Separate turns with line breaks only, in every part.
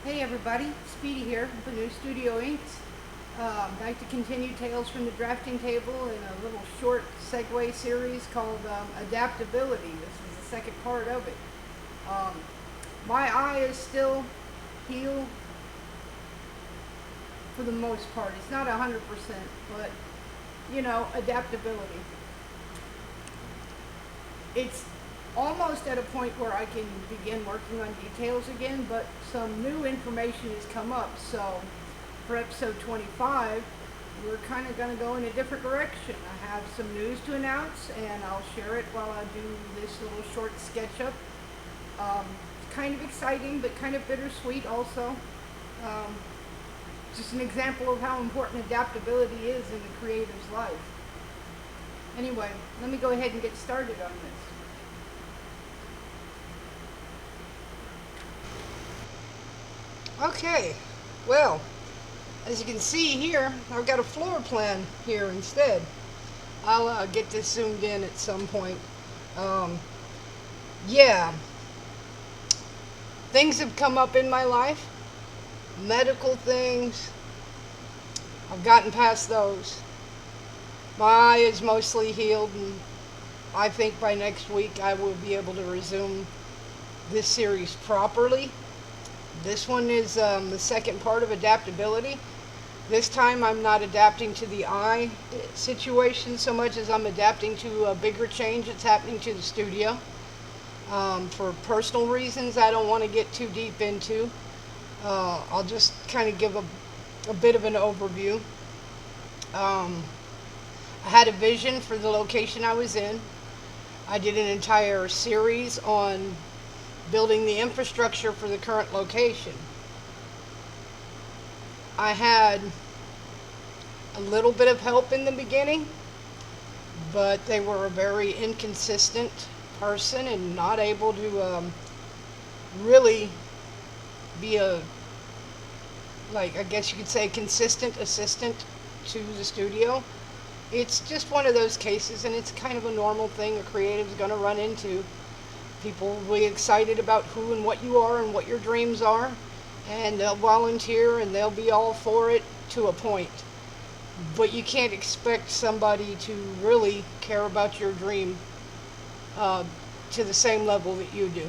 Hey everybody, Speedy here with the new Studio Inks. I'd like to continue Tales from the Drafting Table in a little short segue series called Adaptability. This is the second part of it. Um, my eye is still healed for the most part. It's not 100%, but adaptability. It's almost at a point where I can begin working on details again, but some new information has come up. So for episode 25, we're kind of going to go in a different direction. I have some news to announce, and I'll share it while I do this little short sketch up. It's kind of exciting, but kind of bittersweet also. Um, just an example of how important adaptability is in the creative's life. Anyway, let me go ahead and get started on this. Okay, well, as you can see here, I've got a floor plan here instead. I'll get this zoomed in at some point. Um, yeah, things have come up in my life, medical things. I've gotten past those. My eye is mostly healed, and I think by next week I will be able to resume this series properly. This one is the second part of adaptability. This time I'm not adapting to the eye situation so much as I'm adapting to a bigger change that's happening to the studio. For personal reasons I don't want to get too deep into. I'll just kind of give a bit of an overview. I had a vision for the location I was in. I did an entire series on building the infrastructure for the current location. I had a little bit of help in the beginning, but they were a very inconsistent person and not able to really be I guess you could say, consistent assistant to the studio. It's just one of those cases, and it's kind of a normal thing a creative is going to run into. People will be excited about who and what you are and what your dreams are, and they'll volunteer and they'll be all for it to a point. But you can't expect somebody to really care about your dream to the same level that you do.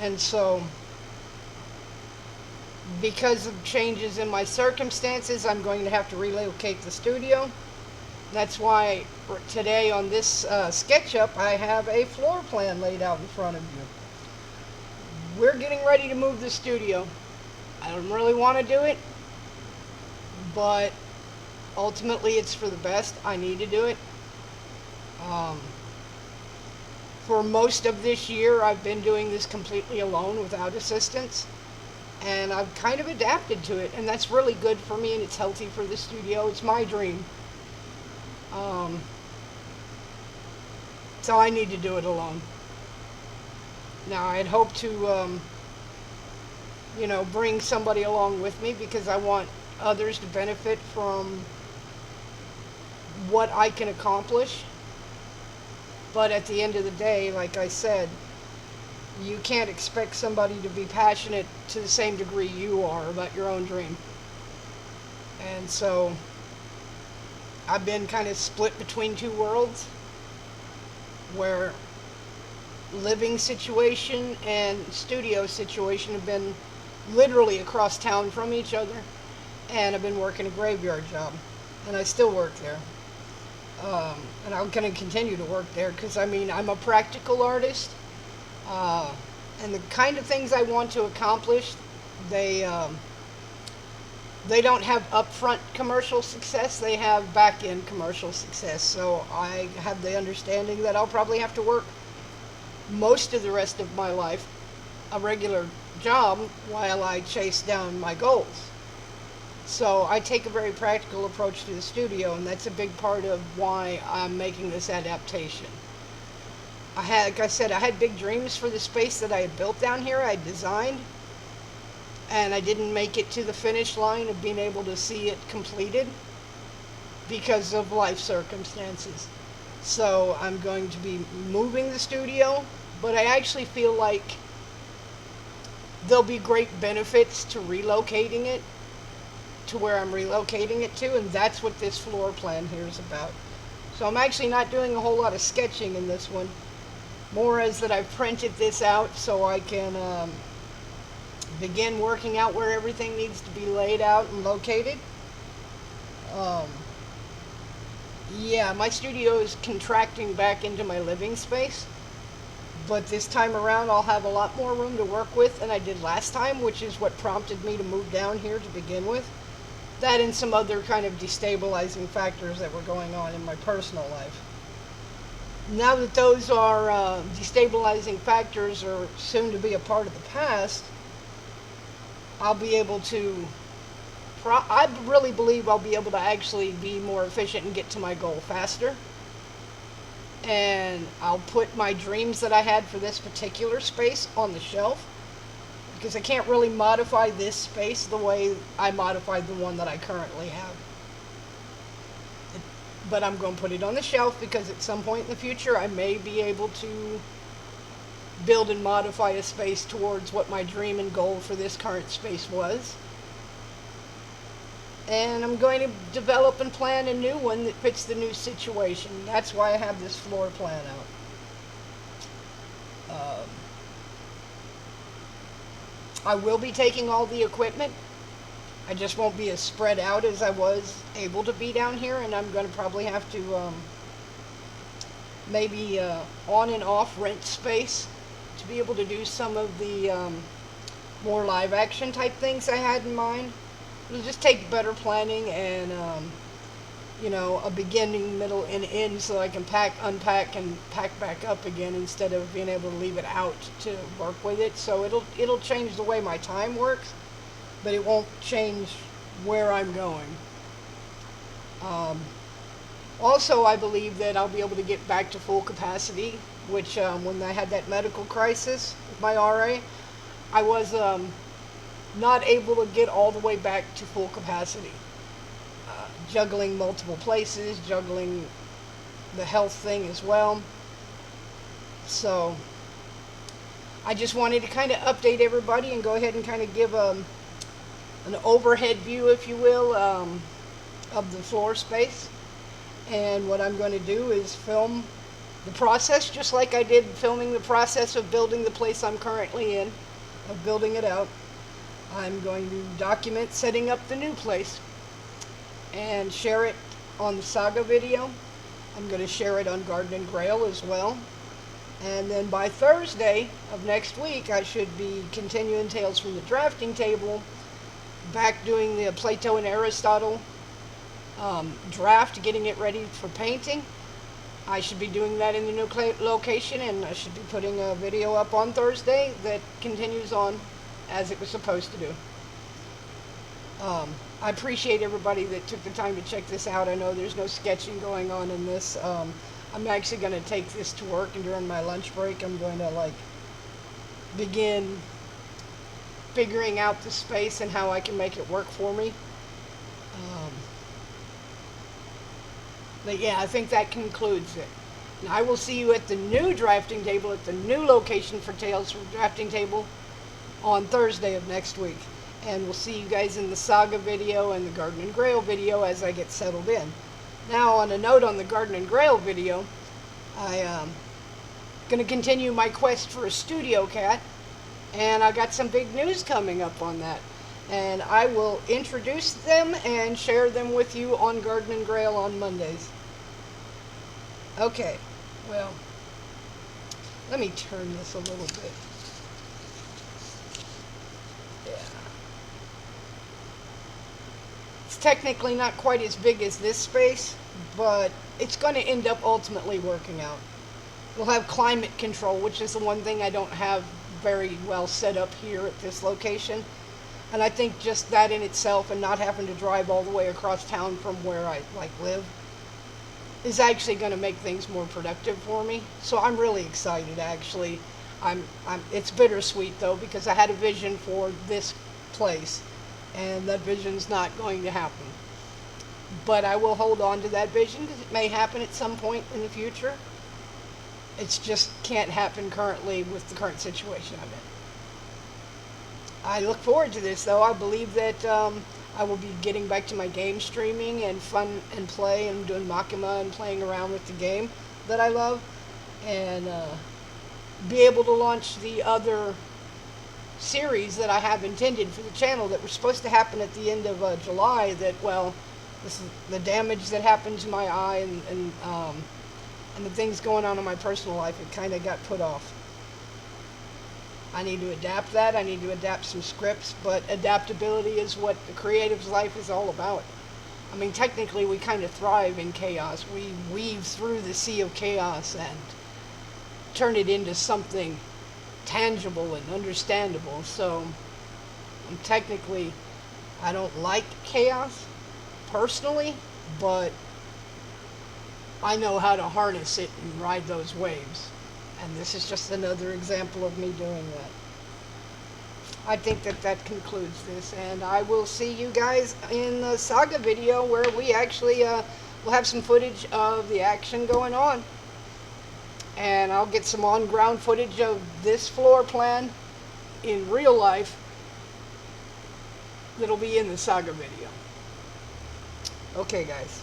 And so, because of changes in my circumstances, I'm going to have to relocate the studio. That's why today on this SketchUp I have a floor plan laid out in front of you. We're getting ready to move the studio. I don't really want to do it, but ultimately it's for the best. I need to do it. For most of this year I've been doing this completely alone without assistance, and I've kind of adapted to it, and that's really good for me, and it's healthy for the studio. It's my dream. So I need to do it alone. Now I'd hope to, bring somebody along with me, because I want others to benefit from what I can accomplish. But at the end of the day, like I said, you can't expect somebody to be passionate to the same degree you are about your own dream. And so I've been kind of split between two worlds, where living situation and studio situation have been literally across town from each other, and I've been working a graveyard job, and I still work there. And I'm going to continue to work there, because I'm a practical artist, and the kind of things I want to accomplish, they don't have upfront commercial success, they have back-end commercial success. So I have the understanding that I'll probably have to work most of the rest of my life a regular job while I chase down my goals. So I take a very practical approach to the studio, and that's a big part of why I'm making this adaptation. Like I said, I had big dreams for the space that I had built down here, I designed, and I didn't make it to the finish line of being able to see it completed because of life circumstances. So I'm going to be moving the studio, but I actually feel like there'll be great benefits to relocating it to where I'm relocating it to, and that's what this floor plan here is about. So I'm actually not doing a whole lot of sketching in this one, more as that I've printed this out so I can begin working out where everything needs to be laid out and located. Um, yeah, my studio is contracting back into my living space, but this time around I'll have a lot more room to work with than I did last time, which is what prompted me to move down here to begin with. That and some other kind of destabilizing factors that were going on in my personal life. Now that those are destabilizing factors are soon to be a part of the past, I'll be able to, I really believe I'll be able to actually be more efficient and get to my goal faster. And I'll put my dreams that I had for this particular space on the shelf, because I can't really modify this space the way I modified the one that I currently have. But I'm going to put it on the shelf because at some point in the future I may be able to build and modify a space towards what my dream and goal for this current space was. And I'm going to develop and plan a new one that fits the new situation. That's why I have this floor plan out. I will be taking all the equipment. I just won't be as spread out as I was able to be down here, and I'm going to probably have to maybe on and off rent space to be able to do some of the more live action type things I had in mind. It'll just take better planning and you know, a beginning, middle, and end, so I can pack, unpack, and pack back up again instead of being able to leave it out to work with it. So it'll change the way my time works, but it won't change where I'm going. Also, I believe that I'll be able to get back to full capacity, which when I had that medical crisis with my RA, I was not able to get all the way back to full capacity. Juggling multiple places, juggling the health thing as well. So I just wanted to kind of update everybody and go ahead and kind of give an overhead view, if you will, of the floor space. And what I'm going to do is film the process just like I did filming the process of building the place I'm currently in, of building it out. I'm going to document setting up the new place and share it on the Saga video. I'm going to share it on Garden and Grail as well. And then by Thursday of next week, I should be continuing Tales from the Drafting Table, back doing the Plato and Aristotle draft, getting it ready for painting. I should be doing that in the new location, and I should be putting a video up on Thursday that continues on as it was supposed to do. I appreciate everybody that took the time to check this out. I know there's no sketching going on in this. I'm actually going to take this to work, and during my lunch break I'm going to begin figuring out the space and how I can make it work for me. But yeah, I think that concludes it. And I will see you at the new drafting table, at the new location for Tales from Drafting Table on Thursday of next week. And we'll see you guys in the Saga video and the Garden and Grail video as I get settled in. Now, on a note on the Garden and Grail video, I'm going to continue my quest for a studio cat, and I got some big news coming up on that. And I will introduce them and share them with you on Garden and Grail on Mondays. Okay, well, let me turn this a little bit. Technically not quite as big as this space, but it's going to end up ultimately working out. We'll have climate control, which is the one thing I don't have very well set up here at this location. And I think just that in itself, and not having to drive all the way across town from where I live, is actually going to make things more productive for me. So I'm really excited, actually. It's bittersweet though, because I had a vision for this place, and that vision's not going to happen. But I will hold on to that vision because it may happen at some point in the future. It just can't happen currently with the current situation I'm I look forward to this, though. I believe that I will be getting back to my game streaming and fun and play and doing Makima and playing around with the game that I love, and be able to launch the other series that I have intended for the channel that were supposed to happen at the end of July. That, well, this is the damage that happened to my eye and the things going on in my personal life. It kind of got put off. I need to adapt that. I need to adapt some scripts, but adaptability is what the creative's life is all about. I mean, technically, we kind of thrive in chaos. We weave through the sea of chaos and turn it into something tangible and understandable. So, technically, I don't like chaos personally, but I know how to harness it and ride those waves. And this is just another example of me doing that. I think that that concludes this, and I will see you guys in the saga video where we actually will have some footage of the action going on. And I'll get some on-ground footage of this floor plan in real life that'll be in the saga video. Okay, guys.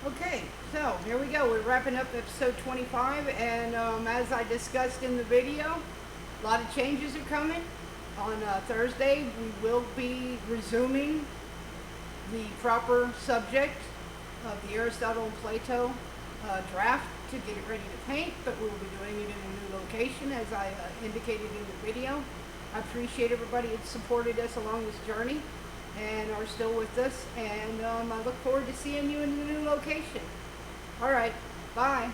Okay, so here we go. We're wrapping up episode 25, and as I discussed in the video, a lot of changes are coming. On Thursday, we will be resuming the proper subject of the Aristotle and Plato draft to get it ready to paint, but we will be doing it in a new location, as I indicated in the video. I appreciate everybody that supported us along this journey and are still with us, and I look forward to seeing you in the new location. All right, bye.